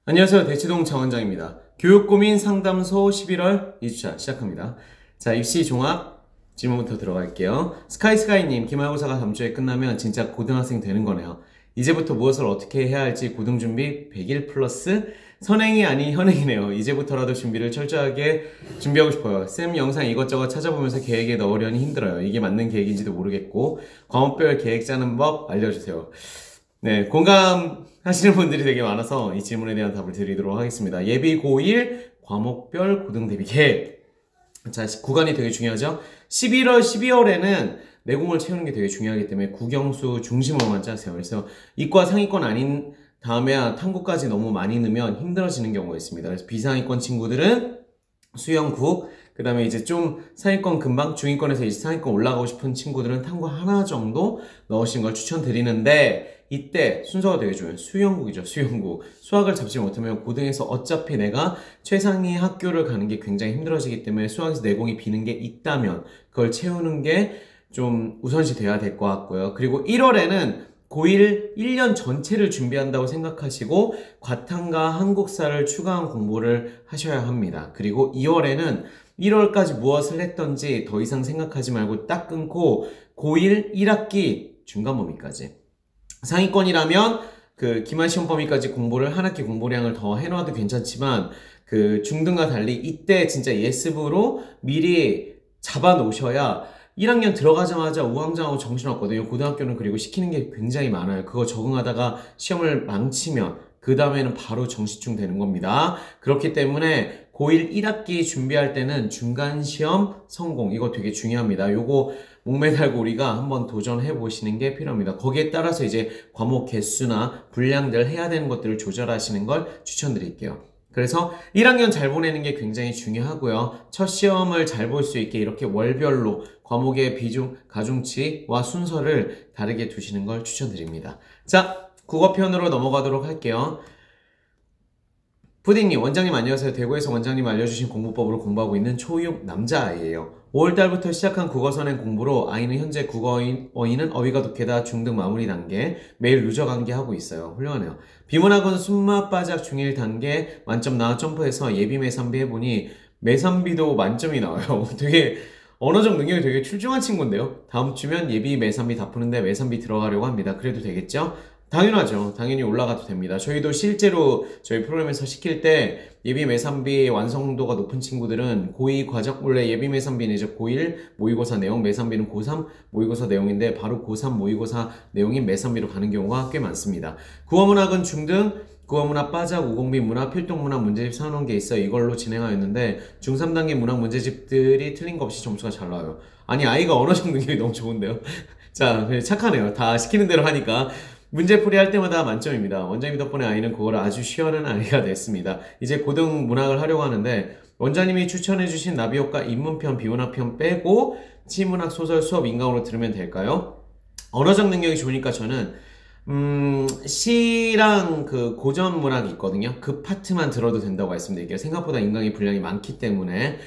안녕하세요. 대치동 정원장입니다. 교육고민 상담소 11월 2주차 시작합니다. 자, 입시 종합 질문부터 들어갈게요. 스카이스카이님, 기말고사가 다음 주에 끝나면 진짜 고등학생 되는 거네요. 이제부터 무엇을 어떻게 해야 할지 고등준비 100일 플러스 선행이 아닌 현행이네요. 이제부터라도 준비를 철저하게 준비하고 싶어요. 쌤 영상 이것저것 찾아보면서 계획에 넣으려니 힘들어요. 이게 맞는 계획인지도 모르겠고 과목별 계획 짜는 법 알려주세요. 네, 공감하시는 분들이 되게 많아서 이 질문에 대한 답을 드리도록 하겠습니다. 예비 고1 과목별 고등 대비 계획. 자, 구간이 되게 중요하죠? 11월, 12월에는 내공을 채우는 게 되게 중요하기 때문에 국영수 중심으로만 짜세요. 그래서 이과 상위권 아닌 다음에 탐구까지 너무 많이 넣으면 힘들어지는 경우가 있습니다. 그래서 비상위권 친구들은 수영국, 그 다음에 이제 좀 상위권 금방 중위권에서 이제 상위권 올라가고 싶은 친구들은 탐구 하나 정도 넣으신 걸 추천드리는데, 이때 순서가 되게 중요해요. 수영국이죠. 수영국. 수학을 잡지 못하면 고등에서 어차피 내가 최상위 학교를 가는 게 굉장히 힘들어지기 때문에 수학에서 내공이 비는 게 있다면 그걸 채우는 게 좀 우선시 돼야 될 것 같고요. 그리고 1월에는 고1 1년 전체를 준비한다고 생각하시고 과탐과 한국사를 추가한 공부를 하셔야 합니다. 그리고 2월에는 1월까지 무엇을 했던지 더 이상 생각하지 말고 딱 끊고 고1 1학기 중간 범위까지, 상위권이라면 그 기말 시험 범위까지 공부를 한 학기 공부량을 더 해놔도 괜찮지만 그 중등과 달리 이때 진짜 예습으로 미리 잡아 놓으셔야 1학년 들어가자마자 우왕좌왕하고 정신없거든요. 고등학교는 그리고 시키는 게 굉장히 많아요. 그거 적응하다가 시험을 망치면 그 다음에는 바로 정시충 되는 겁니다. 그렇기 때문에 고1 1학기 준비할 때는 중간시험 성공, 이거 되게 중요합니다. 요거 목매달고 우리가 한번 도전해 보시는 게 필요합니다. 거기에 따라서 이제 과목 개수나 분량들 해야 되는 것들을 조절하시는 걸 추천드릴게요. 그래서 1학년 잘 보내는 게 굉장히 중요하고요. 첫 시험을 잘 볼 수 있게 이렇게 월별로 과목의 비중, 가중치와 순서를 다르게 두시는 걸 추천드립니다. 자, 국어편으로 넘어가도록 할게요. 푸딩님, 원장님 안녕하세요. 대구에서 원장님 알려주신 공부법으로 공부하고 있는 초6 남자아이예요. 5월달부터 시작한 국어 선행 공부로 아이는 현재 국어어휘는 어휘가 독해다 중등 마무리 단계, 매일 누적 암기하고 있어요. 훌륭하네요. 비문학은 숨맛바짝 중1 단계 만점 나와 점프해서 예비 매산비 해보니 매산비도 만점이 나와요. 되게 언어적 능력이 되게 출중한 친구인데요. 다음 주면 예비 매산비 다 푸는데 매산비 들어가려고 합니다. 그래도 되겠죠? 당연하죠. 당연히 올라가도 됩니다. 저희도 실제로 저희 프로그램에서 시킬 때 예비 매산비 완성도가 높은 친구들은 고2 과정, 원래 예비 매산비는 이제 고1 모의고사 내용, 매산비는 고3 모의고사 내용인데 바로 고3 모의고사 내용인 매산비로 가는 경우가 꽤 많습니다. 국어문학은 중등, 국어문학 빠작, 우공비 문학, 필동문학 문제집 사놓은 게 있어요. 이걸로 진행하였는데 중3단계 문학 문제집들이 틀린 거 없이 점수가 잘 나와요. 아니, 아이가 언어적 능력이 너무 좋은데요. 자, 착하네요. 다 시키는 대로 하니까. 문제풀이 할 때마다 만점입니다. 원장님 덕분에 아이는 그거를 아주 쉬워하는 아이가 됐습니다. 이제 고등 문학을 하려고 하는데 원장님이 추천해주신 나비효과 입문편, 비문학편 빼고 치문학, 소설, 수업, 인강으로 들으면 될까요? 언어적 능력이 좋으니까 저는 시랑 그 고전 문학이 있거든요. 그 파트만 들어도 된다고 말씀드릴게요. 생각보다 인강의 분량이 많기 때문에.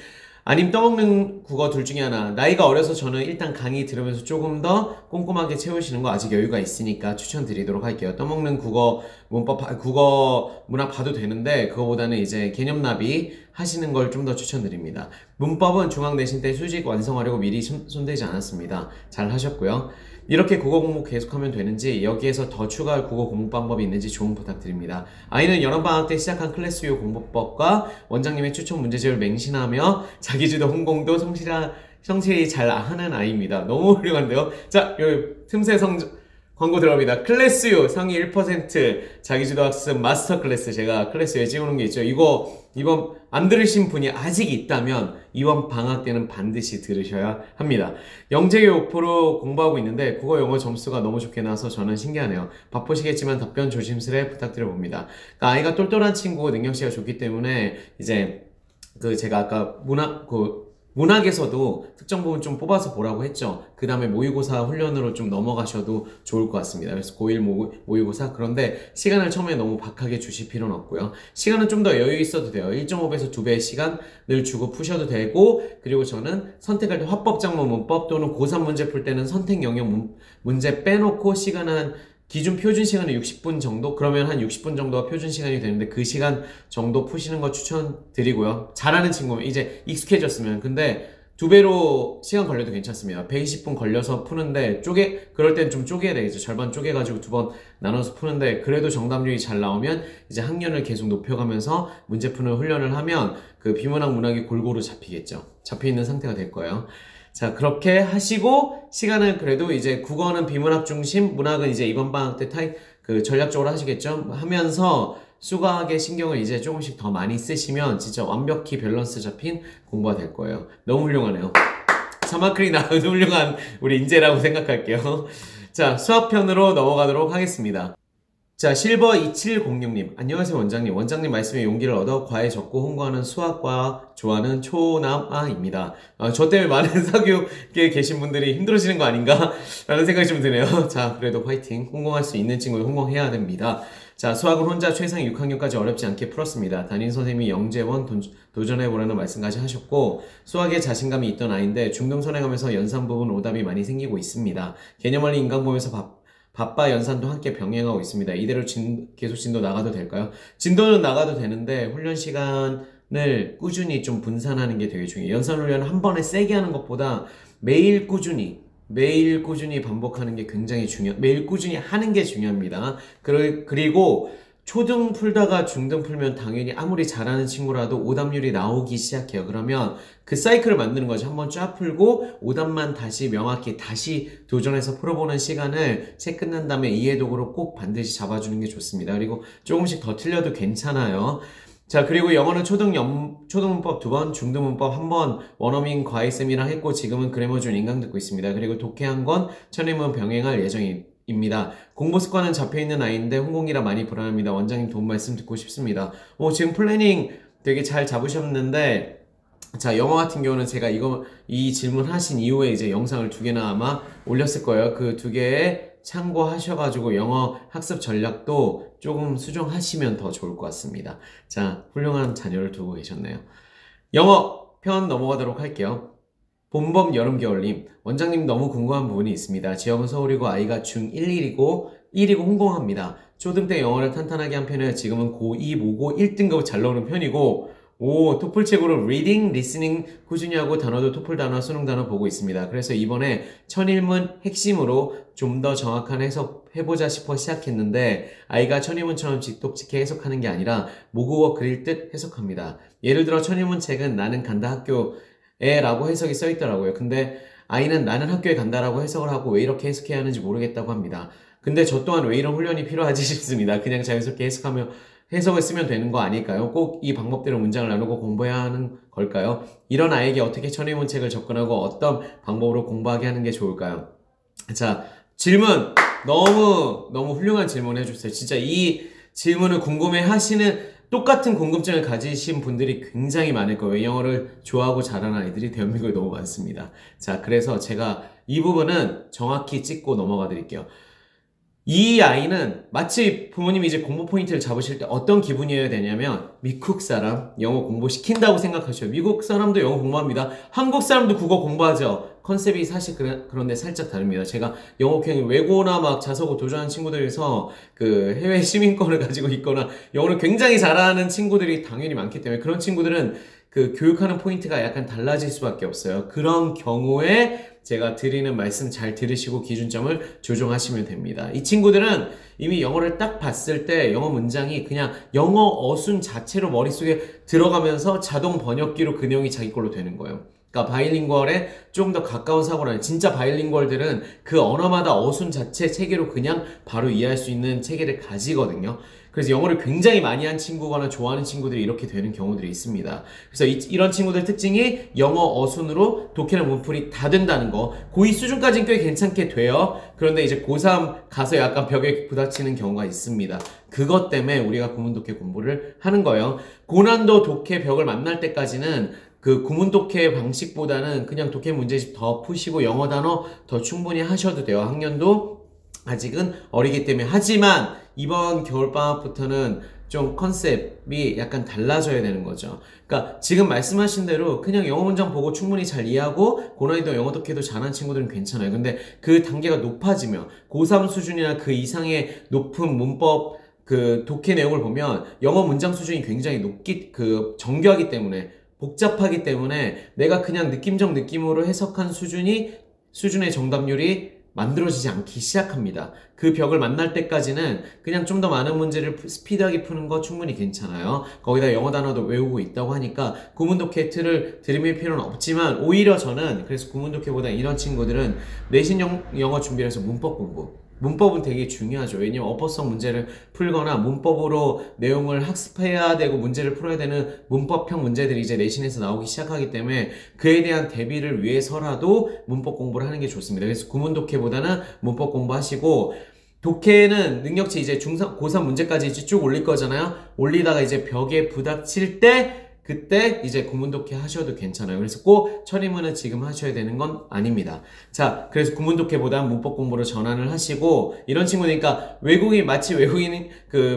아님 떠먹는 국어 둘 중에 하나. 나이가 어려서 저는 일단 강의 들으면서 조금 더 꼼꼼하게 채우시는 거 아직 여유가 있으니까 추천드리도록 할게요. 떠먹는 국어 문법, 국어 문학 봐도 되는데 그거보다는 이제 개념 나비 하시는 걸 좀 더 추천드립니다. 문법은 중앙 내신 때 수직 완성하려고 미리 손대지 않았습니다. 잘 하셨고요. 이렇게 국어 공부 계속하면 되는지, 여기에서 더 추가할 국어 공부 방법이 있는지 조언 부탁드립니다. 아이는 여름방학 때 시작한 클래스유 공부법과 원장님의 추천 문제집을 맹신하며 자기주도 홍공도 성실히 잘 하는 아이입니다. 너무 훌륭한데요? 자, 여기 틈새 광고 들어갑니다. 클래스유 상위 1% 자기주도 학습 마스터 클래스, 제가 클래스에 찍어놓은 게 있죠. 이거 이번 안 들으신 분이 아직 있다면 이번 방학 때는 반드시 들으셔야 합니다. 영재교 5% 공부하고 있는데 국어 영어 점수가 너무 좋게 나와서 저는 신기하네요. 바쁘시겠지만 답변 조심스레 부탁드려봅니다. 그러니까 아이가 똘똘한 친구, 능력치가 좋기 때문에 이제 제가 아까 문학에서도 특정 부분 좀 뽑아서 보라고 했죠. 그 다음에 모의고사 훈련으로 좀 넘어가셔도 좋을 것 같습니다. 그래서 고1 모의고사, 그런데 시간을 처음에 너무 박하게 주실 필요는 없고요. 시간은 좀 더 여유 있어도 돼요. 1.5배에서 2배의 시간을 주고 푸셔도 되고, 그리고 저는 선택할 때 화법, 작문, 문법 또는 고3 문제 풀 때는 선택 영역 문제 빼놓고 시간 한 기준 표준 시간은 60분 정도? 그러면 한 60분 정도가 표준 시간이 되는데 그 시간 정도 푸시는 거 추천드리고요. 잘하는 친구면 이제 익숙해졌으면. 근데 2배로 시간 걸려도 괜찮습니다. 120분 걸려서 푸는데 그럴 땐 좀 쪼개야 되겠죠. 절반 쪼개가지고 2번 나눠서 푸는데 그래도 정답률이 잘 나오면 이제 학년을 계속 높여가면서 문제 푸는 훈련을 하면 그 비문학 문학이 골고루 잡히겠죠. 잡혀있는 상태가 될 거예요. 자, 그렇게 하시고 시간은 그래도 이제 국어는 비문학 중심, 문학은 이제 이번 방학 때 전략적으로 하시겠죠. 하면서 수학의 신경을 이제 조금씩 더 많이 쓰시면 진짜 완벽히 밸런스 잡힌 공부가 될 거예요. 너무 훌륭하네요. 사마크리 나은 훌륭한 우리 인재라고 생각할게요. 자, 수학편으로 넘어가도록 하겠습니다. 자, 실버 2706님. 안녕하세요, 원장님. 원장님 말씀에 용기를 얻어 과에 적고 홍보하는 수학과 좋아하는 초남아입니다. 저 때문에 많은 사교육에 계신 분들이 힘들어지는 거 아닌가? 라는 생각이 좀 드네요. 자, 그래도 화이팅. 홍공할 수 있는 친구들 홍공해야 됩니다. 자, 수학은 혼자 최상 6학년까지 어렵지 않게 풀었습니다. 담임 선생님이 영재원 도전해보라는 말씀까지 하셨고, 수학에 자신감이 있던 아이인데 중등선행하면서 연산 부분 오답이 많이 생기고 있습니다. 개념원리 인강 보면서 바빠 연산도 함께 병행하고 있습니다. 이대로 계속 진도 나가도 될까요? 진도는 나가도 되는데 훈련 시간을 꾸준히 좀 분산하는 게 되게 중요해요. 연산 훈련을 한 번에 세게 하는 것보다 매일 꾸준히 반복하는 게 굉장히 매일 꾸준히 하는 게 중요합니다. 그리고 초등 풀다가 중등 풀면 당연히 아무리 잘하는 친구라도 오답률이 나오기 시작해요. 그러면 그 사이클을 만드는 거죠. 한번 쫙 풀고 오답만 명확히 다시 도전해서 풀어보는 시간을 책 끝난 다음에 이해도구로 꼭 반드시 잡아주는 게 좋습니다. 그리고 조금씩 더 틀려도 괜찮아요. 자, 그리고 영어는 초등문법 2번, 중등문법 1번, 원어민 과외쌤이랑 했고 지금은 그래머준 인강 듣고 있습니다. 그리고 독해 1권, 천일문 병행할 예정입니다. 공부 습관은 잡혀있는 아이인데 홍공이라 많이 불안합니다. 원장님 도움 말씀 듣고 싶습니다. 지금 플래닝 되게 잘 잡으셨는데, 자, 영어 같은 경우는 제가 이 질문 하신 이후에 이제 영상을 2개나 아마 올렸을 거예요. 그 2개에 참고하셔가지고 영어 학습 전략도 조금 수정하시면 더 좋을 것 같습니다. 자, 훌륭한 자녀를 두고 계셨네요. 영어 편 넘어가도록 할게요. 봄범 여름겨울님, 원장님 너무 궁금한 부분이 있습니다. 지역은 서울이고 아이가 중1이고 홍공합니다. 초등 때 영어를 탄탄하게 한 편이라 지금은 고2, 모고 1등급 잘 나오는 편이고 토플 책으로 리딩, 리스닝 꾸준히 하고 단어도 토플 단어, 수능 단어 보고 있습니다. 그래서 이번에 천일문 핵심으로 좀 더 정확한 해석 해보자 싶어 시작했는데 아이가 천일문처럼 직독직해 해석하는 게 아니라 모국어 그릴 듯 해석합니다. 예를 들어 천일문 책은 나는 간다 학교에 라고 해석이 써있더라고요. 근데 아이는 나는 학교에 간다라고 해석을 하고 왜 이렇게 해석해야 하는지 모르겠다고 합니다. 근데 저 또한 왜 이런 훈련이 필요하지 싶습니다. 그냥 자연스럽게 해석을 쓰면 되는 거 아닐까요? 꼭 이 방법대로 문장을 나누고 공부해야 하는 걸까요? 이런 아이에게 어떻게 천일문 책을 접근하고 어떤 방법으로 공부하게 하는 게 좋을까요? 자, 질문! 너무 훌륭한 질문 해주셨어요. 진짜 이 질문을 궁금해 하시는 똑같은 궁금증을 가지신 분들이 굉장히 많을 거예요. 영어를 좋아하고 잘하는 아이들이 대한민국에 너무 많습니다. 자, 그래서 제가 이 부분은 정확히 찍고 넘어가 드릴게요. 이 아이는 마치 부모님이 이제 공부 포인트를 잡으실 때 어떤 기분이어야 되냐면 미국 사람 영어 공부시킨다고 생각하셔요. 미국 사람도 영어 공부합니다. 한국 사람도 국어 공부하죠. 컨셉이 사실 그런데 살짝 다릅니다. 제가 영어 그냥 외고나 막 자소고 도전하는 친구들에서 그 해외 시민권을 가지고 있거나 영어를 굉장히 잘하는 친구들이 당연히 많기 때문에 그런 친구들은 그 교육하는 포인트가 약간 달라질 수밖에 없어요. 그런 경우에 제가 드리는 말씀 잘 들으시고 기준점을 조정하시면 됩니다. 이 친구들은 이미 영어를 딱 봤을 때 영어 문장이 그냥 영어 어순 자체로 머릿속에 들어가면서 자동 번역기로 그 내용이 자기 걸로 되는 거예요. 그러니까 바이링구얼에 좀 더 가까운 사고라는 진짜 바이링구얼들은 그 언어마다 어순 자체 체계로 그냥 바로 이해할 수 있는 체계를 가지거든요. 그래서 영어를 굉장히 많이 한 친구거나 좋아하는 친구들이 이렇게 되는 경우들이 있습니다. 그래서 이런 친구들 특징이 영어 어순으로 독해나 문풀이 다 된다는 거. 고2 수준까지는 꽤 괜찮게 돼요. 그런데 이제 고3 가서 약간 벽에 부닥치는 경우가 있습니다. 그것 때문에 우리가 구문독해 공부를 하는 거예요. 고난도 독해 벽을 만날 때까지는 그 구문독해 방식보다는 그냥 독해 문제집 더 푸시고 영어 단어 더 충분히 하셔도 돼요. 학년도 아직은 어리기 때문에. 하지만 이번 겨울방학부터는 좀 컨셉이 약간 달라져야 되는 거죠. 그러니까 지금 말씀하신 대로 그냥 영어 문장 보고 충분히 잘 이해하고 고난이도 영어 독해도 잘하는 친구들은 괜찮아요. 근데 그 단계가 높아지면 고3 수준이나 그 이상의 높은 문법 그 독해 내용을 보면 영어 문장 수준이 굉장히 정교하기 때문에 복잡하기 때문에 내가 그냥 느낌적 느낌으로 해석한 수준의 정답률이 만들어지지 않기 시작합니다. 그 벽을 만날 때까지는 그냥 좀 더 많은 문제를 스피드하게 푸는 거 충분히 괜찮아요. 거기다 영어 단어도 외우고 있다고 하니까 구문독해 틀을 들이밀 필요는 없지만 오히려 저는 그래서 구문독해보다 이런 친구들은 내신 영어 준비를 해서 문법 공부 문법은 되게 중요하죠. 왜냐면 어법성 문제를 풀거나 문법으로 내용을 학습해야 되고 문제를 풀어야 되는 문법형 문제들이 이제 내신에서 나오기 시작하기 때문에 그에 대한 대비를 위해서라도 문법 공부를 하는 게 좋습니다. 그래서 구문독해보다는 문법 공부하시고 독해는 능력치 이제 고3 문제까지 이제 쭉 올릴 거잖아요. 올리다가 이제 벽에 부닥칠 때 그때 이제 구문독해 하셔도 괜찮아요. 그래서 꼭 철인문은 지금 하셔야 되는 건 아닙니다. 자, 그래서 구문독해보다 문법 공부로 전환을 하시고 이런 친구니까 마치 외국인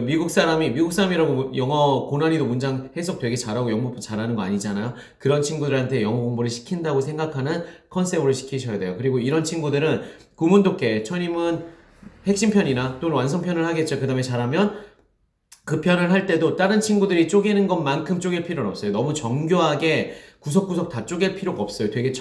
미국 사람이라고 영어 고난이도 문장 해석 되게 잘하고 영문법 잘하는 거 아니잖아요. 그런 친구들한테 영어 공부를 시킨다고 생각하는 컨셉으로 시키셔야 돼요. 그리고 이런 친구들은 구문독해, 철인문 핵심편이나 또는 완성편을 하겠죠. 그 다음에 잘하면 그 편을 할 때도 다른 친구들이 쪼개는 것만큼 쪼갤 필요는 없어요. 너무 정교하게 구석구석 다 쪼갤 필요가 없어요. 되게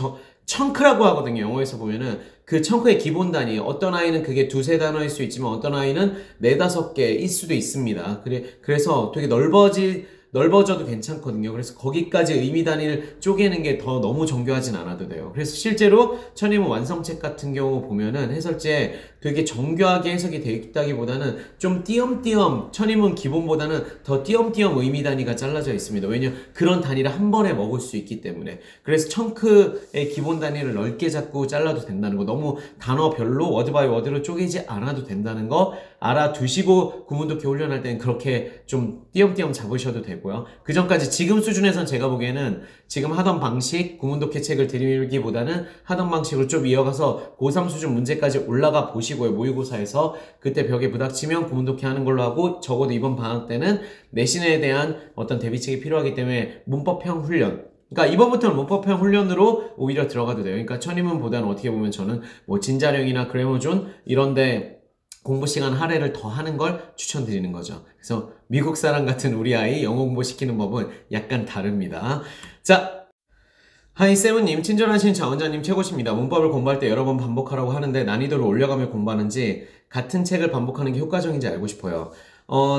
청크라고 하거든요. 영어에서 보면은 그 청크의 기본 단위. 어떤 아이는 그게 두세 단어일 수 있지만 어떤 아이는 네다섯 개일 수도 있습니다. 그래서 되게 넓어져도 괜찮거든요. 그래서 거기까지 의미 단위를 쪼개는 게 더 너무 정교하진 않아도 돼요. 그래서 실제로 천인문 완성책 같은 경우 보면은 해설지에 되게 정교하게 해석이 되어 있다기보다는 좀 띄엄띄엄 천인문 기본보다는 더 띄엄띄엄 의미 단위가 잘라져 있습니다. 왜냐면 그런 단위를 한 번에 먹을 수 있기 때문에. 그래서 청크의 기본 단위를 넓게 잡고 잘라도 된다는 거, 너무 단어별로 워드 바이 워드로 쪼개지 않아도 된다는 거 알아두시고 구문독해 훈련할 때는 그렇게 좀 띄엄띄엄 잡으셔도 되고요. 그 전까지 지금 수준에선 제가 보기에는 지금 하던 방식 구문독해 책을 들이밀기보다는 하던 방식으로 좀 이어가서 고3 수준 문제까지 올라가 보시고요. 모의고사에서 그때 벽에 부닥치면 구문독해 하는 걸로 하고 적어도 이번 방학 때는 내신에 대한 어떤 대비책이 필요하기 때문에 문법형 훈련, 그러니까 이번부터는 문법형 훈련으로 오히려 들어가도 돼요. 그러니까 천인문보다는 어떻게 보면 저는 뭐 진자령이나 그래머존 이런데 공부 시간 할애를 더 하는 걸 추천드리는 거죠. 그래서 미국 사람 같은 우리 아이 영어 공부시키는 법은 약간 다릅니다. 자, 하이 세븐님, 친절하신 자 원장님 최고십니다. 문법을 공부할 때 여러 번 반복하라고 하는데 난이도를 올려가며 공부하는지 같은 책을 반복하는 게 효과적인지 알고 싶어요.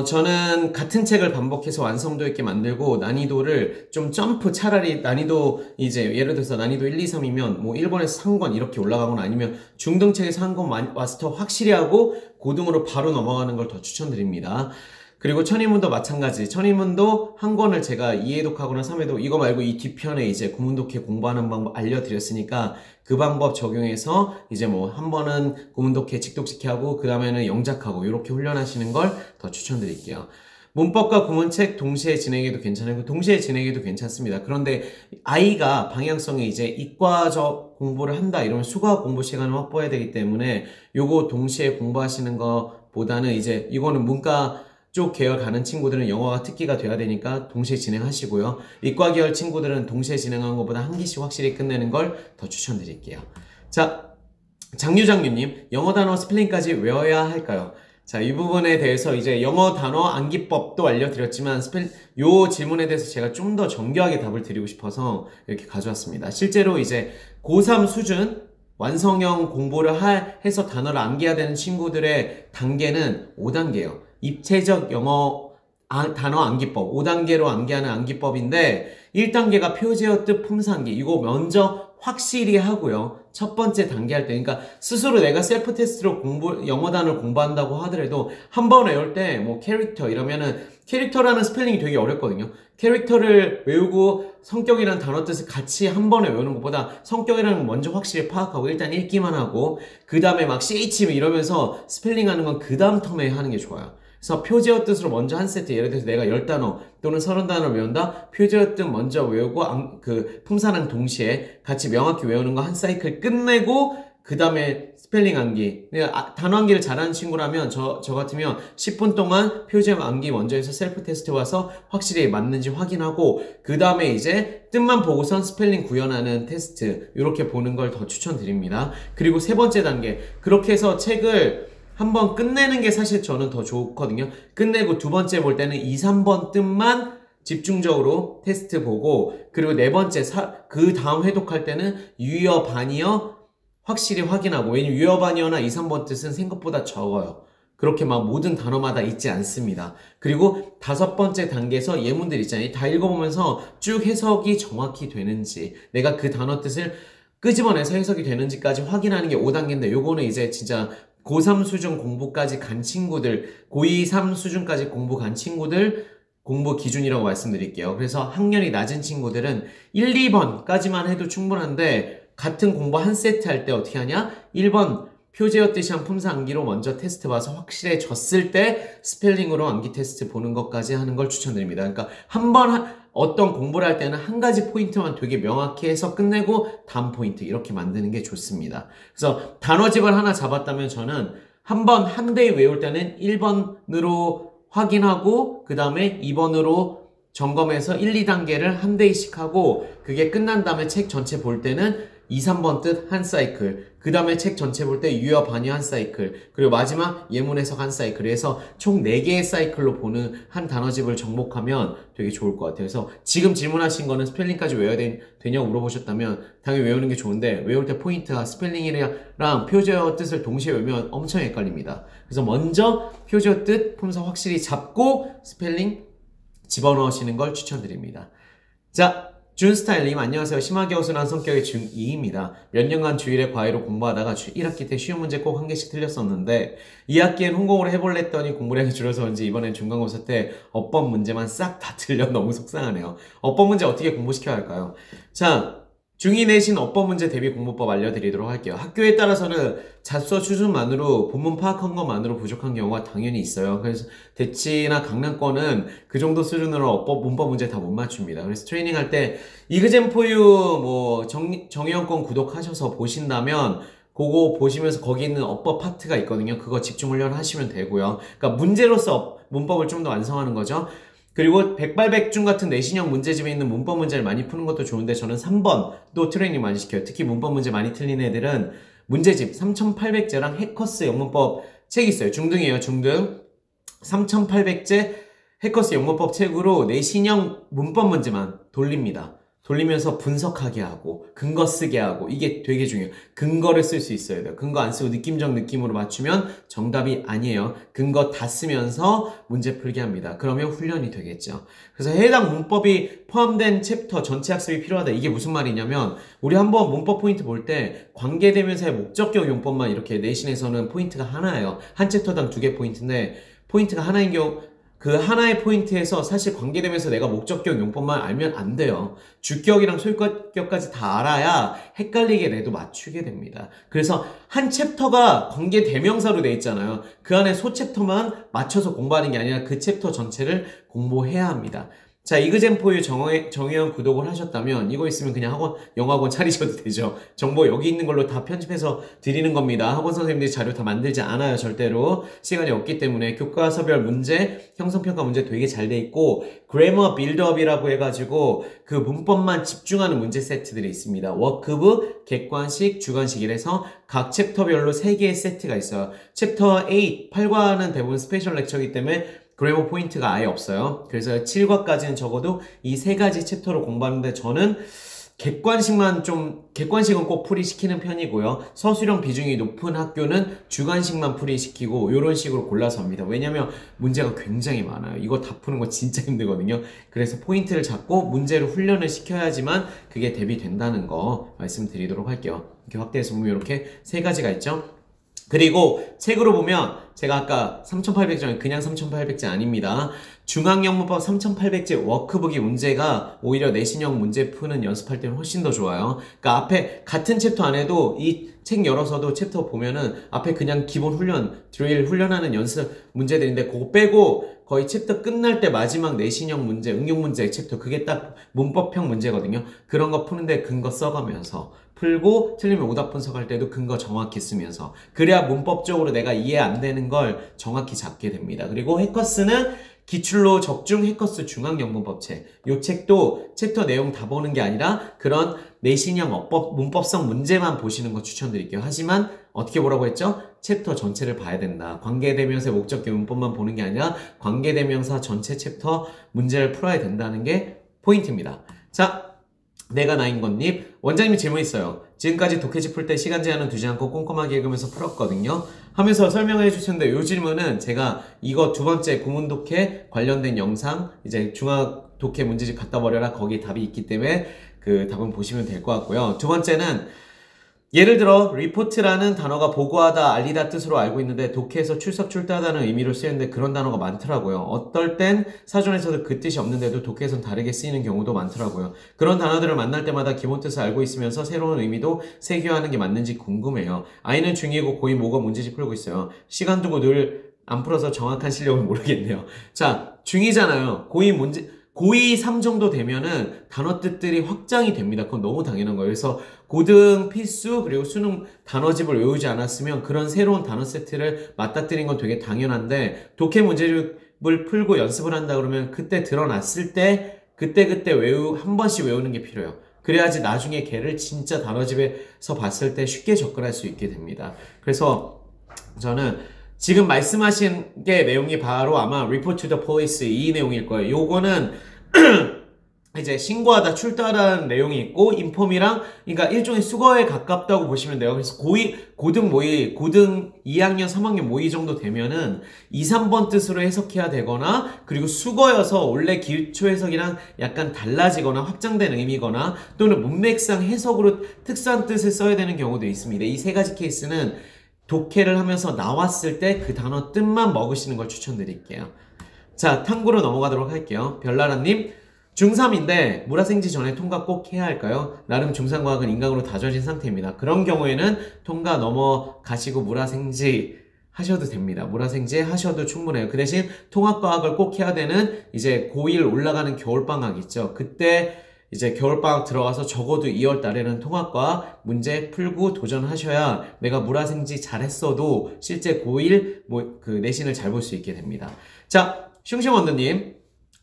저는 같은 책을 반복해서 완성도 있게 만들고 난이도를 좀 차라리 난이도 이제 예를 들어서 난이도 1, 2, 3이면 뭐 1권에서 3권 이렇게 올라가거나 아니면 중등책에서 한 권 마스터 확실히 하고 고등으로 바로 넘어가는 걸 더 추천드립니다. 그리고 천인문도 마찬가지. 천인문도 한 권을 제가 2회독하거나 3회독 이거 말고 이 뒤편에 이제 구문독해 공부하는 방법 알려드렸으니까 그 방법 적용해서 이제 뭐 한 번은 구문독해 직독직해 하고 그 다음에는 영작하고 이렇게 훈련하시는 걸 더 추천드릴게요. 문법과 구문책 동시에 진행해도 괜찮고 동시에 진행해도 괜찮습니다. 그런데 아이가 방향성이 이제 이과적 공부를 한다 이러면 수학 공부 시간을 확보해야 되기 때문에 요거 동시에 공부하시는 것보다는 이제 이거는 문과 쪽 계열 가는 친구들은 영어가 특기가 돼야 되니까 동시에 진행하시고요. 이과 계열 친구들은 동시에 진행하는 것보다 한 기씩 확실히 끝내는 걸 더 추천드릴게요. 자, 장유장유님, 영어 단어 스펠링까지 외워야 할까요? 자, 이 부분에 대해서 이제 영어 단어 암기법도 알려드렸지만 요 질문에 대해서 제가 좀 더 정교하게 답을 드리고 싶어서 이렇게 가져왔습니다. 실제로 이제 고3 수준 완성형 공부를 해서 단어를 암기해야 되는 친구들의 단계는 5단계예요. 입체적 영어 단어 암기법 5단계로 암기하는 암기법인데 1단계가 표제어 뜻 품상기 이거 먼저 확실히 하고요. 첫 번째 단계 할 때 그러니까 스스로 내가 셀프 테스트로 영어 단어를 공부한다고 하더라도 한 번 외울 때 뭐 캐릭터 이러면은 캐릭터라는 스펠링이 되게 어렵거든요. 캐릭터를 외우고 성격이라는 단어 뜻을 같이 한 번에 외우는 것보다 성격이라는 걸 먼저 확실히 파악하고 일단 읽기만 하고 그 다음에 막 CH 이러면서 스펠링 하는 건 그 다음 텀에 하는 게 좋아요. 그래서 표제어 뜻으로 먼저 한 세트, 예를 들어서 내가 10단어 또는 30단어를 외운다? 표제어 뜻 먼저 외우고 품사랑 동시에 같이 명확히 외우는 거 한 사이클 끝내고 그 다음에 스펠링 암기. 단어 암기를 잘하는 친구라면 저 같으면 10분 동안 표제 암기 먼저 해서 셀프 테스트 와서 확실히 맞는지 확인하고 그 다음에 이제 뜻만 보고선 스펠링 구현하는 테스트 이렇게 보는 걸 더 추천드립니다. 그리고 세 번째 단계 그렇게 해서 책을 한번 끝내는 게 사실 저는 더 좋거든요. 끝내고 두 번째 볼 때는 2, 3번 뜻만 집중적으로 테스트 보고 그리고 네 번째 그 다음 회독할 때는 유의어 반이어 확실히 확인하고 왜냐면 유의어 반이어나 2, 3번 뜻은 생각보다 적어요. 그렇게 막 모든 단어마다 있지 않습니다. 그리고 다섯 번째 단계에서 예문들 있잖아요. 다 읽어보면서 쭉 해석이 정확히 되는지 내가 그 단어 뜻을 끄집어내서 해석이 되는지까지 확인하는 게 5단계인데 요거는 이제 진짜 고3 수준 공부까지 간 친구들 고2, 3 수준까지 공부 간 친구들 공부 기준이라고 말씀드릴게요. 그래서 학년이 낮은 친구들은 1, 2번까지만 해도 충분한데 같은 공부 한 세트 할 때 어떻게 하냐? 1번 표제어 뜻이랑 품사 암기로 먼저 테스트 봐서 확실해졌을 때 스펠링으로 암기 테스트 보는 것까지 하는 걸 추천드립니다. 그러니까 어떤 공부를 할 때는 한 가지 포인트만 되게 명확히 해서 끝내고 다음 포인트 이렇게 만드는 게 좋습니다. 그래서 단어집을 하나 잡았다면 저는 한 대에 외울 때는 1번으로 확인하고 그 다음에 2번으로 점검해서 1, 2단계를 한 대씩 하고 그게 끝난 다음에 책 전체 볼 때는 2, 3번 뜻 한 사이클 그 다음에 책 전체 볼 때 유효 반유 한 사이클 그리고 마지막 예문 해석 한 사이클 해서 총 4개의 사이클로 보는 한 단어집을 정복하면 되게 좋을 것 같아요. 그래서 지금 질문하신 거는 스펠링까지 외워야 되냐고 물어보셨다면 당연히 외우는 게 좋은데 외울 때 포인트가 스펠링이랑 표제어 뜻을 동시에 외우면 엄청 헷갈립니다. 그래서 먼저 표제어 뜻 품사 확실히 잡고 스펠링 집어넣으시는 걸 추천드립니다. 자, 준스타일님 안녕하세요. 심하게 어순한 성격의 중2입니다. 몇 년간 주1에 과외로 공부하다가 주1학기 때 쉬운 문제 꼭 한 개씩 틀렸었는데 2학기엔 혼공으로 해볼래 했더니 공부량이 줄어서 그런지 이번엔 중간고사 때 어법 문제만 싹 다 틀려 너무 속상하네요. 어법 문제 어떻게 공부시켜야 할까요? 자, 중2 내신 어법 문제 대비 공부법 알려드리도록 할게요. 학교에 따라서는 잡서 수준만으로 본문 파악한 것만으로 부족한 경우가 당연히 있어요. 그래서 대치나 강남권은 그 정도 수준으로 어법, 문법 문제 다 못 맞춥니다. 그래서 트레이닝 할 때 이그젠포유 뭐 정의연권 구독하셔서 보신다면 그거 보시면서 거기 있는 어법 파트가 있거든요. 그거 집중 훈련 하시면 되고요. 그러니까 문제로서 문법을 좀 더 완성하는 거죠. 그리고 백발백중 같은 내신형 문제집에 있는 문법 문제를 많이 푸는 것도 좋은데 저는 3번도 트레이닝 많이 시켜요. 특히 문법 문제 많이 틀린 애들은 문제집 3800제랑 해커스 영문법 책 있어요. 중등이에요. 중등 3800제 해커스 영문법 책으로 내신형 문법 문제만 돌립니다. 돌리면서 분석하게 하고 근거 쓰게 하고 이게 되게 중요해요. 근거를 쓸 수 있어야 돼요. 근거 안 쓰고 느낌적 느낌으로 맞추면 정답이 아니에요. 근거 다 쓰면서 문제 풀게 합니다. 그러면 훈련이 되겠죠. 그래서 해당 문법이 포함된 챕터 전체 학습이 필요하다. 이게 무슨 말이냐면 우리 한번 문법 포인트 볼 때 관계대명사의 목적격 용법만 이렇게 내신에서는 포인트가 하나예요. 한 챕터당 2개 포인트인데 포인트가 하나인 경우 그 하나의 포인트에서 사실 관계되면서 내가 목적격 용법만 알면 안 돼요. 주격이랑 소유격까지 다 알아야 헷갈리게 내도 맞추게 됩니다. 그래서 한 챕터가 관계대명사로 돼 있잖아요. 그 안에 소챕터만 맞춰서 공부하는 게 아니라 그 챕터 전체를 공부해야 합니다. 자, 이그젠포유 정혜연 구독을 하셨다면 이거 있으면 그냥 영어학원 차리셔도 되죠. 정보 여기 있는 걸로 다 편집해서 드리는 겁니다. 학원 선생님들이 자료 다 만들지 않아요. 절대로. 시간이 없기 때문에 교과서별 문제, 형성평가 문제 되게 잘 돼 있고 그래머 빌드업이라고 해가지고 그 문법만 집중하는 문제 세트들이 있습니다. 워크북, 객관식, 주관식 이래서 각 챕터별로 3개의 세트가 있어요. 챕터 8과는 대부분 스페셜 렉처이기 때문에 그래머 포인트가 아예 없어요. 그래서 7과까지는 적어도 이 3가지 챕터로 공부하는데 저는 객관식은 꼭 풀이시키는 편이고요. 서술형 비중이 높은 학교는 주관식만 풀이시키고 이런 식으로 골라서 합니다. 왜냐면 문제가 굉장히 많아요. 이거 다 푸는 거 진짜 힘들거든요. 그래서 포인트를 잡고 문제를 훈련을 시켜야지만 그게 대비된다는 거 말씀드리도록 할게요. 이렇게 확대해서 보면 이렇게 3가지가 있죠. 그리고 책으로 보면 제가 아까 3800점 그냥 3800제 아닙니다. 중앙영문법 3800제 워크북이 문제가 오히려 내신형 문제 푸는 연습할 때는 훨씬 더 좋아요. 그러니까 앞에 같은 챕터 안에도 이 책 열어서도 챕터 보면은 앞에 그냥 기본 훈련, 드릴 훈련하는 연습 문제들인데 그거 빼고 거의 챕터 끝날 때 마지막 내신형 문제, 응용 문제 챕터 그게 딱 문법형 문제거든요. 그런 거 푸는데 근거 써가면서 풀고 틀리면 오답 분석할 때도 근거 정확히 쓰면서 그래야 문법적으로 내가 이해 안 되는 걸 정확히 잡게 됩니다. 그리고 해커스는 기출로 적중 해커스 중앙영문법책. 요 책도 챕터 내용 다 보는 게 아니라 그런 내신형 어법, 문법성 문제만 보시는 거 추천드릴게요. 하지만 어떻게 보라고 했죠? 챕터 전체를 봐야 된다. 관계대명사의 목적격 문법만 보는 게 아니라 관계대명사 전체 챕터 문제를 풀어야 된다는 게 포인트입니다. 자, 내가 나인 것님 원장님이 질문 있어요. 지금까지 독해지 풀 때 시간 제한은 두지 않고 꼼꼼하게 읽으면서 풀었거든요. 하면서 설명을 해주셨는데 이 질문은 제가 이거 두 번째 구문 독해 관련된 영상 이제 중학 독해 문제집 갖다 버려라 거기에 답이 있기 때문에 그 답은 보시면 될 것 같고요. 두 번째는 예를 들어 리포트라는 단어가 보고하다, 알리다 뜻으로 알고 있는데 독해에서 출석, 출두하다는 의미로 쓰이는데 그런 단어가 많더라고요. 어떨 땐 사전에서도 그 뜻이 없는데도 독해에선 다르게 쓰이는 경우도 많더라고요. 그런 단어들을 만날 때마다 기본 뜻을 알고 있으면서 새로운 의미도 세교하는 게 맞는지 궁금해요. 아이는 중2이고 고2 모의고 문제집 풀고 있어요. 시간 두고 늘 안 풀어서 정확한 실력을 모르겠네요. 자, 중2잖아요. 고2 3 정도 되면은 단어 뜻들이 확장이 됩니다. 그건 너무 당연한 거예요. 그래서 고등 필수 그리고 수능 단어집을 외우지 않았으면 그런 새로운 단어 세트를 맞닥뜨린 건 되게 당연한데 독해 문제집을 풀고 연습을 한다 그러면 그때 드러났을 때 그때 한 번씩 외우는 게 필요해요. 그래야지 나중에 걔를 진짜 단어집에서 봤을 때 쉽게 접근할 수 있게 됩니다. 그래서 저는 지금 말씀하신 게 내용이 바로 아마 report to the police 이 내용일 거예요. 요거는 이제 신고하다, 출두하다는 내용이 있고 인폼이랑 그러니까 일종의 수거에 가깝다고 보시면 돼요. 그래서 고등 2학년, 3학년 모의 정도 되면은 2, 3번 뜻으로 해석해야 되거나 그리고 수거여서 원래 기초 해석이랑 약간 달라지거나 확장된 의미거나 또는 문맥상 해석으로 특수한 뜻을 써야 되는 경우도 있습니다. 이 세 가지 케이스는 독해를 하면서 나왔을 때 그 단어 뜻만 먹으시는 걸 추천드릴게요. 자, 탐구로 넘어가도록 할게요. 별나라님, 중3인데 물화생지 전에 통과 꼭 해야 할까요? 나름 중3과학은 인강으로 다져진 상태입니다. 그런 경우에는 통과 넘어가시고 물화생지 하셔도 됩니다. 물화생지 하셔도 충분해요. 그 대신 통합과학을 꼭 해야 되는 이제 고1 올라가는 겨울방학 있죠. 그때 이제 겨울방학 들어가서 적어도 2월 달에는 통합과학 문제 풀고 도전하셔야 내가 물화생지 잘했어도 실제 고1 그 내신을 잘 볼 수 있게 됩니다. 자, 슝슝원더님.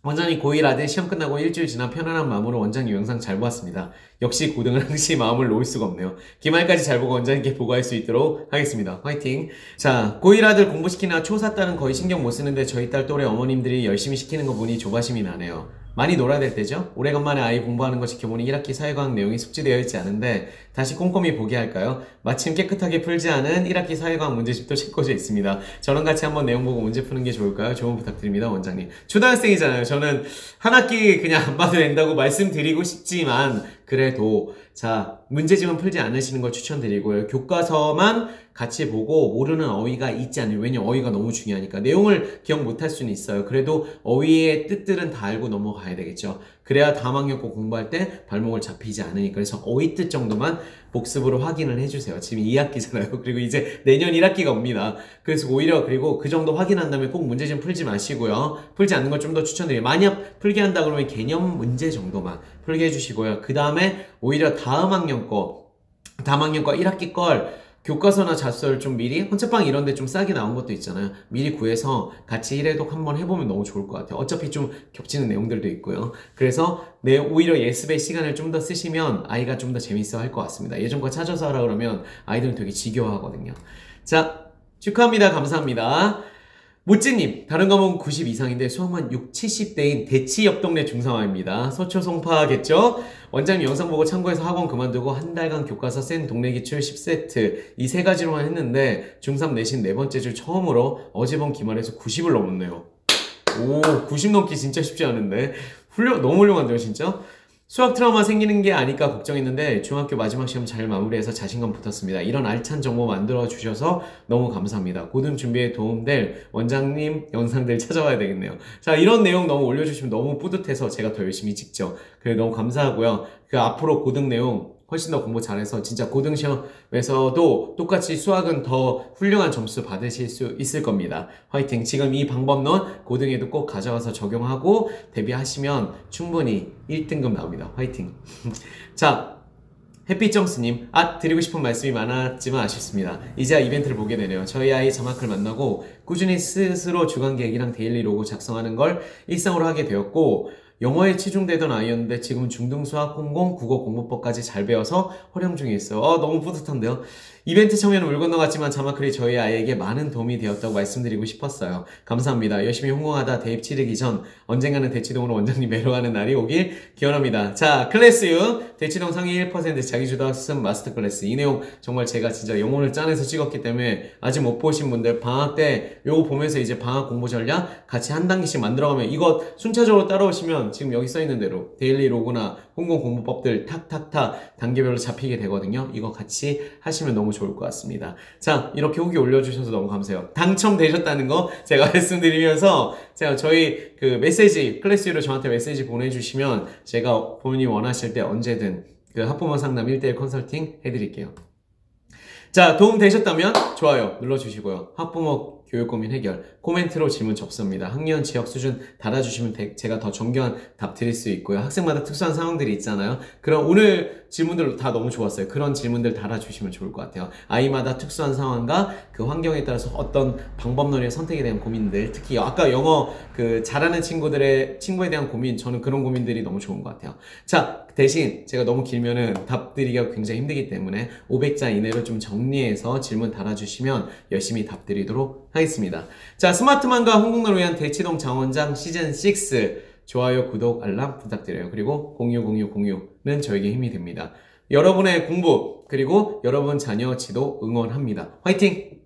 원장님 고1 아들 시험 끝나고 일주일 지나 편안한 마음으로 원장님 영상 잘 보았습니다. 역시 고등은 항시 마음을 놓을 수가 없네요. 기말까지 잘 보고 원장님께 보고할 수 있도록 하겠습니다. 화이팅! 자, 고1 아들 공부시키나 초4 딸은 거의 신경 못 쓰는데 저희 딸 또래 어머님들이 열심히 시키는 거 보니 조바심이 나네요. 많이 놀아야 될 때죠? 오래간만에 아이 공부하는 거 지켜보니 1학기 사회과학 내용이 숙지되어 있지 않은데 다시 꼼꼼히 보게 할까요? 마침 깨끗하게 풀지 않은 1학기 사회과학 문제집도 책꽂아 있습니다. 저랑 같이 한번 내용 보고 문제 푸는 게 좋을까요? 조언 부탁드립니다, 원장님. 초등학생이잖아요. 저는 한 학기 그냥 안 봐도 된다고 말씀드리고 싶지만 그래도 자, 문제집은 풀지 않으시는 걸 추천드리고요. 교과서만 같이 보고 모르는 어휘가 있지 않으면 왜냐면 어휘가 너무 중요하니까 내용을 기억 못할 수는 있어요. 그래도 어휘의 뜻들은 다 알고 넘어가야 되겠죠. 그래야 다음 학년 꼭 공부할 때 발목을 잡히지 않으니까. 그래서 어휘 뜻 정도만 복습으로 확인을 해주세요. 지금 2학기잖아요. 그리고 이제 내년 1학기가 옵니다. 그래서 오히려 그리고 그 정도 확인한 다음에 꼭 문제 좀 풀지 마시고요. 풀지 않는 걸 좀 더 추천드려요. 만약 풀게 한다 그러면 개념 문제 정도만 풀게 해주시고요. 그 다음에 오히려 다음 학년 거 1학기 걸 교과서나 자소를 좀 미리 헌책방 이런 데 좀 싸게 나온 것도 있잖아요. 미리 구해서 같이 1회독 한번 해보면 너무 좋을 것 같아요. 어차피 좀 겹치는 내용들도 있고요. 그래서 오히려 예습의 시간을 좀 더 쓰시면 아이가 좀 더 재밌어 할 것 같습니다. 예전 거 찾아서 하라 그러면 아이들은 되게 지겨워하거든요. 자, 축하합니다. 감사합니다. 모찌님, 다른 과목은 90 이상인데 수학만 6, 70대인 대치 옆 동네 중상화입니다. 서초 송파겠죠? 원장님 영상 보고 참고해서 학원 그만두고 한 달간 교과서 센 동네 기출 10세트 이 세 가지로만 했는데 중3 내신 네 번째 주 처음으로 어제 본 기말에서 90을 넘었네요. 오, 90 넘기 진짜 쉽지 않은데 너무 훌륭한데요 진짜? 수학 트라우마 생기는 게 아닐까 걱정했는데 중학교 마지막 시험 잘 마무리해서 자신감 붙었습니다. 이런 알찬 정보 만들어 주셔서 너무 감사합니다. 고등 준비에 도움될 원장님 영상들 찾아와야 되겠네요. 자, 이런 내용 너무 올려주시면 너무 뿌듯해서 제가 더 열심히 찍죠. 그래 너무 감사하고요. 그 앞으로 고등 내용 훨씬 더 공부 잘해서 진짜 고등시험에서도 똑같이 수학은 더 훌륭한 점수 받으실 수 있을 겁니다. 화이팅! 지금 이 방법론 고등에도 꼭 가져가서 적용하고 대비하시면 충분히 1등급 나옵니다. 화이팅! 자, 햇빛정스님, 드리고 싶은 말씀이 많았지만 아쉽습니다. 이제야 이벤트를 보게 되네요. 저희 아이 자막을 만나고 꾸준히 스스로 주간 계획이랑 데일리 로고 작성하는 걸 일상으로 하게 되었고, 영어에 치중되던 아이였는데 지금은 중등 수학, 홍공, 국어 공부법까지 잘 배워서 활용 중에 있어요. 너무 뿌듯한데요. 이벤트 참여는 물 건너갔지만 자막글이 저희 아이에게 많은 도움이 되었다고 말씀드리고 싶었어요. 감사합니다. 열심히 홍공하다 대입 치르기 전 언젠가는 대치동으로 원장님 뵈러 가는 날이 오길 기원합니다. 자, 클래스 6 대치동 상위 1% 자기주도 학습 마스터 클래스. 이 내용 정말 제가 진짜 영혼을 짜내서 찍었기 때문에 아직 못 보신 분들 방학 때 요거 보면서 이제 방학 공부 전략 같이 한 단계씩 만들어가면, 이거 순차적으로 따라오시면 지금 여기 써있는 대로 데일리 로그나 홍공 공부법들 탁탁탁 단계별로 잡히게 되거든요. 이거 같이 하시면 너무 좋을 것 같습니다. 자, 이렇게 후기 올려주셔서 너무 감사해요. 당첨되셨다는 거 제가 말씀드리면서, 제가 저희 그 메시지, 클래스로 저한테 메시지 보내주시면 제가 본인이 원하실 때 언제든 그 학부모 상담 1:1 컨설팅 해드릴게요. 자, 도움 되셨다면 좋아요 눌러주시고요. 학부모 교육 고민 해결 코멘트로 질문 접수입니다. 학년 지역 수준 달아주시면 제가 더 정교한 답 드릴 수 있고요. 학생마다 특수한 상황들이 있잖아요. 그럼 오늘 질문들 다 너무 좋았어요. 그런 질문들 달아주시면 좋을 것 같아요. 아이마다 특수한 상황과 그 환경에 따라서 어떤 방법론의 선택에 대한 고민들, 특히 아까 영어 그 잘하는 친구에 대한 고민, 저는 그런 고민들이 너무 좋은 것 같아요. 자, 대신 제가 너무 길면은 답 드리기가 굉장히 힘들기 때문에 500자 이내로 좀 정리해서 질문 달아주시면 열심히 답 드리도록 하겠습니다. 자, 스마트만과 홍콩을 위한 대치동 장원장 시즌6 좋아요, 구독, 알람 부탁드려요. 그리고 공유는 저에게 힘이 됩니다. 여러분의 공부 그리고 여러분 자녀 지도 응원합니다. 화이팅!